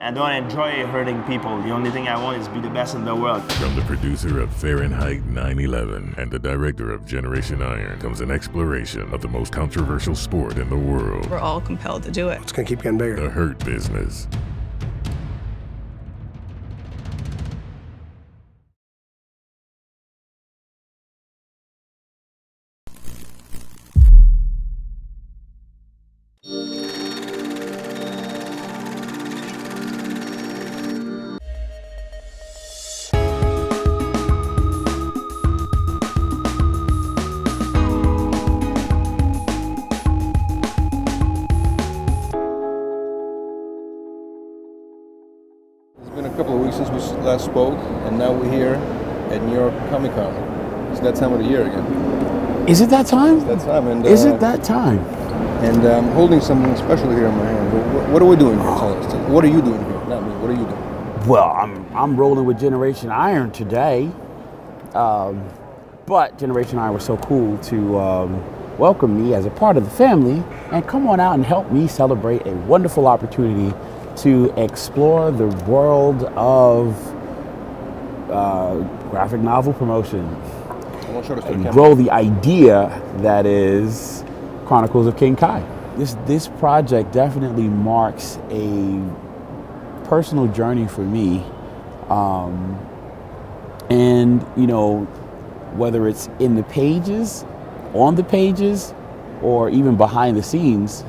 I don't enjoy hurting people. The only thing I want is to be the best in the world. From the producer of Fahrenheit 9/11 and the director of Generation Iron comes an exploration of the most controversial sport in the world. We're all compelled to do it. It's gonna keep getting bigger. The Hurt Business. It's been a couple of weeks since we last spoke, and now we're here at New York ComicCon. It's that time of the year again. Is it that time? It's that time, and Is it that time? And I'm holding something special here in my hand. What are we doing here? Tell us. What are you doing here? Not me. What are you doing? Well, I'm rolling with Generation Iron today, but Generation Iron was so cool to welcome me as a part of the family and come on out and help me celebrate a wonderful opportunity to explore the world of graphic novel promotion and grow the idea that is Chronicles of King Kai. This project definitely marks a personal journey for me, and you know, whether it's in the pages, on the pages, or even behind the scenes,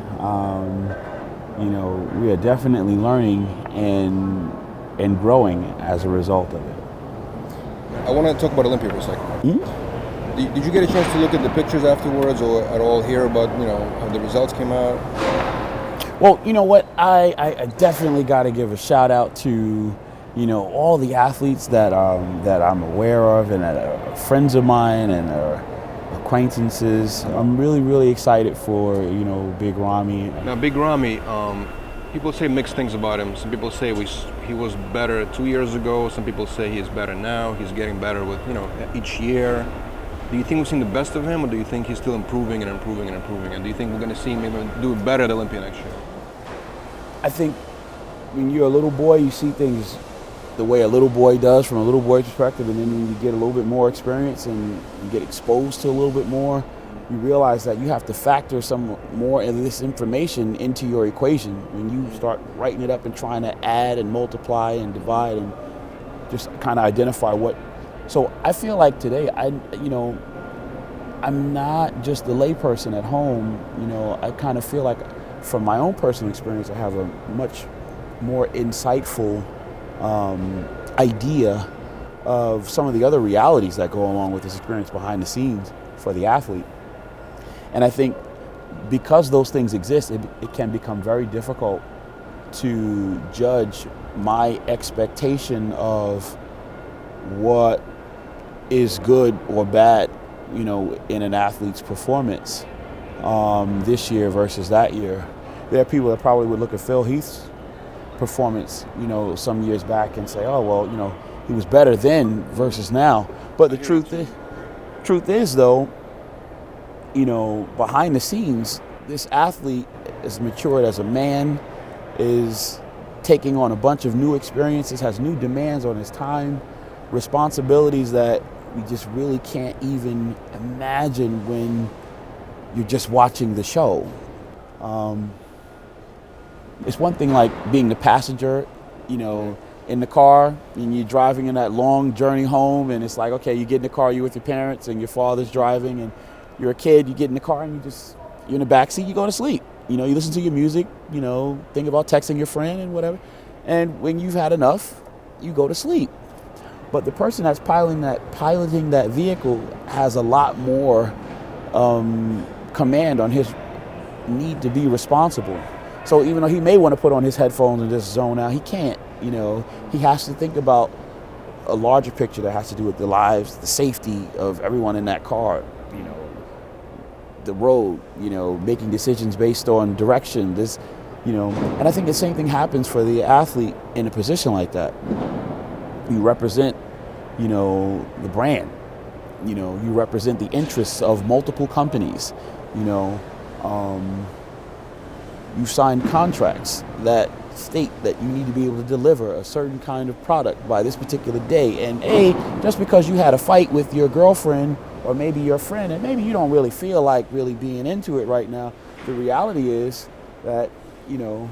you know, we are definitely learning and growing as a result of it. I want to talk about Olympia for a second. Mm-hmm. Did you get a chance to look at the pictures afterwards, or at all hear about, you know, how the results came out? Well, you know what, I definitely got to give a shout out to, you know, all the athletes that I'm aware of and that are friends of mine and are acquaintances. I'm really excited for, you know, Big Ramy. Now, Big Ramy, people say mixed things about him. Some people say he was better 2 years ago. Some people say he is better now. He's getting better with, you know, each year. Do you think we've seen the best of him, or do you think he's still improving and improving and improving? And do you think we're going to see him even do better at Olympia next year? I think when you're a little boy, you see things the way a little boy does from a little boy's perspective, and then when you get a little bit more experience and you get exposed to a little bit more, you realize that you have to factor some more of this information into your equation when you start writing it up and trying to add and multiply and divide and just kind of identify what. So I feel like today, I'm not just the layperson at home. You know, I kind of feel like from my own personal experience, I have a much more insightful idea of some of the other realities that go along with this experience behind the scenes for the athlete. And I think because those things exist, it can become very difficult to judge my expectation of what is good or bad, you know, in an athlete's performance this year versus that year. There are people that probably would look at Phil Heath's performance, you know, some years back and say, oh, well, you know, he was better then versus now. But the truth is though, you know, behind the scenes, this athlete is matured as a man, is taking on a bunch of new experiences, has new demands on his time, responsibilities that we just really can't even imagine when you're just watching the show. It's one thing like being the passenger, you know, in the car, and you're driving in that long journey home, and it's like, okay, you get in the car, you're with your parents, and your father's driving, and you're a kid, you get in the car, and you're in the backseat, you go to sleep. You know, you listen to your music, you know, think about texting your friend and whatever. And when you've had enough, you go to sleep. But the person that's piloting that vehicle has a lot more command on his need to be responsible. So even though he may want to put on his headphones and just zone out, he can't. You know, he has to think about a larger picture that has to do with the lives, the safety of everyone in that car. You know, the road. You know, making decisions based on direction. This, you know, and I think the same thing happens for the athlete in a position like that. You represent, you know, the brand. You know, you represent the interests of multiple companies. You know, you sign contracts that state that you need to be able to deliver a certain kind of product by this particular day. And just because you had a fight with your girlfriend or maybe your friend, and maybe you don't really feel like really being into it right now, the reality is that, you know,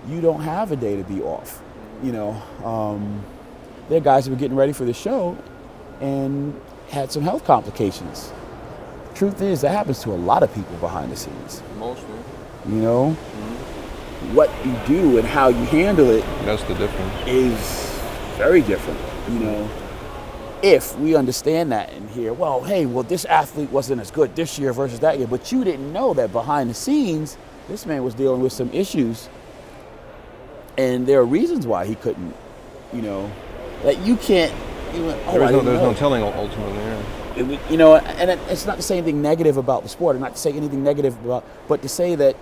you don't have a day to be off. You know, there are guys who were getting ready for the show and had some health complications. Truth is, that happens to a lot of people behind the scenes. Mostly. You know, what you do and how you handle it, that's the difference, is very different. You know, if we understand that and hear, well, hey, well, this athlete wasn't as good this year versus that year, but you didn't know that behind the scenes, this man was dealing with some issues, and there are reasons why he couldn't. You know, that you can't. There's no telling ultimately. Yeah. You know, and it's not to say anything negative about the sport, and not to say anything negative about, but to say that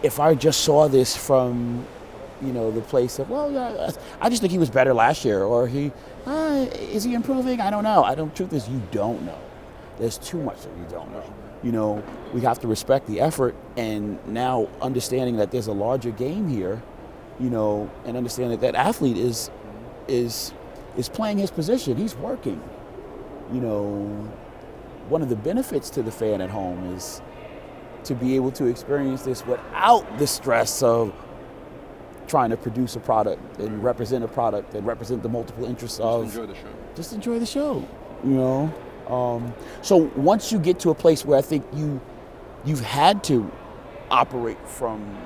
if I just saw this from, you know, the place of, well, yeah, I just think he was better last year, or is he improving? I don't know. Truth is, you don't know. There's too much that you don't know. You know, we have to respect the effort, and now understanding that there's a larger game here, you know, and understanding that athlete is playing his position. He's working. You know, one of the benefits to the fan at home is to be able to experience this without the stress of trying to produce a product and represent a product and represent the multiple interests of. Just enjoy the show. Just enjoy the show, you know. So once you get to a place where I think you've had to operate from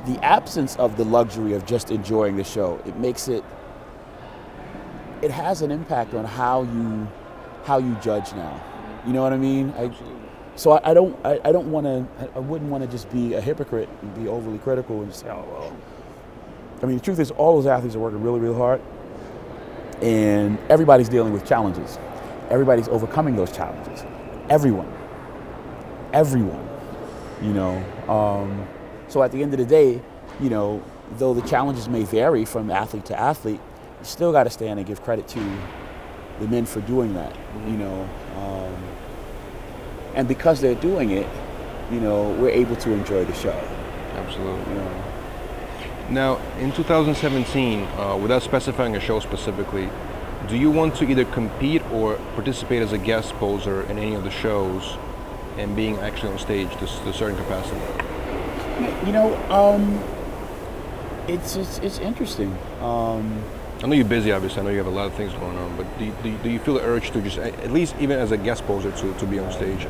the absence of the luxury of just enjoying the show, it has an impact on how you judge now. You know what I mean? So I wouldn't want to just be a hypocrite and be overly critical and say, oh well. I mean, the truth is, all those athletes are working really, really hard, and everybody's dealing with challenges. Everybody's overcoming those challenges. Everyone. You know. So at the end of the day, you know, though the challenges may vary from athlete to athlete, you still got to stand and give credit to the men for doing that, you know. And because they're doing it, you know, we're able to enjoy the show. Absolutely. You know. Now, in 2017, without specifying a show specifically, do you want to either compete or participate as a guest poser in any of the shows and being actually on stage to a certain capacity? You know, it's interesting. I know you're busy, obviously. I know you have a lot of things going on, but do you feel the urge to just, at least even as a guest poser, to be on stage?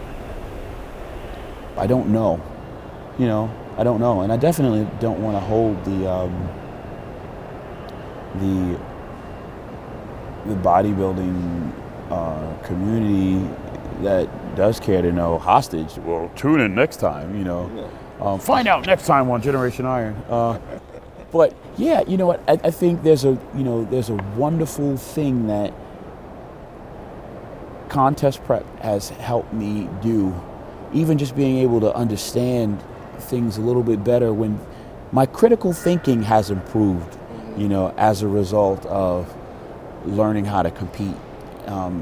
I don't know. You know, I don't know, and I definitely don't want to hold the bodybuilding community that does care to know hostage. Well, tune in next time. You know, find out next time on Generation Iron. But yeah, you know what? I think there's a wonderful thing that contest prep has helped me do. Even just being able to understand things a little bit better, when my critical thinking has improved, you know, as a result of learning how to compete,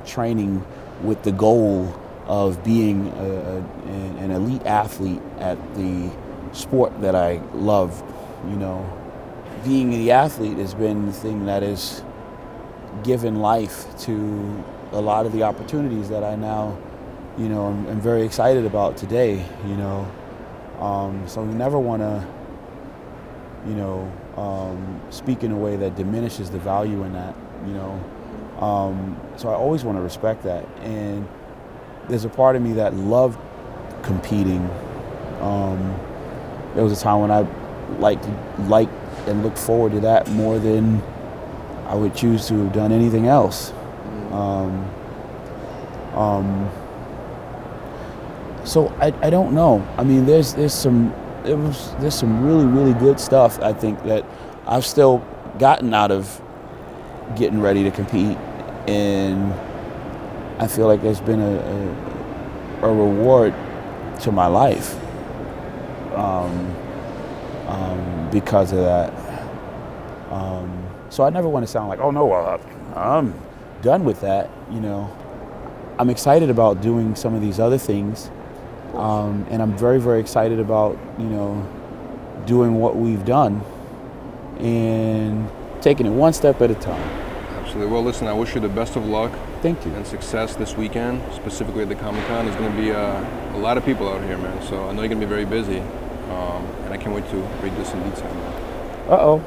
training with the goal of being an elite athlete at the sport that I love, you know. Being the athlete has been the thing that has given life to a lot of the opportunities that I now, you know, I'm very excited about today, you know. So we never want to, you know, speak in a way that diminishes the value in that, you know. So I always want to respect that. And there's a part of me that loved competing. There was a time when I liked and looked forward to that more than I would choose to have done anything else. So I don't know. I mean, there's some really, really good stuff, I think, that I've still gotten out of getting ready to compete, and I feel like there's been a reward to my life because of that. So I never want to sound like, oh no, I'm done with that, you know. I'm excited about doing some of these other things, and I'm very, very excited about, you know, doing what we've done and taking it one step at a time. Absolutely. Well, listen, I wish you the best of luck. Thank you. And success this weekend, specifically at the ComicCon. There's going to be a lot of people out here, man. So I know you're going to be very busy, and I can't wait to read this in detail. Uh-oh.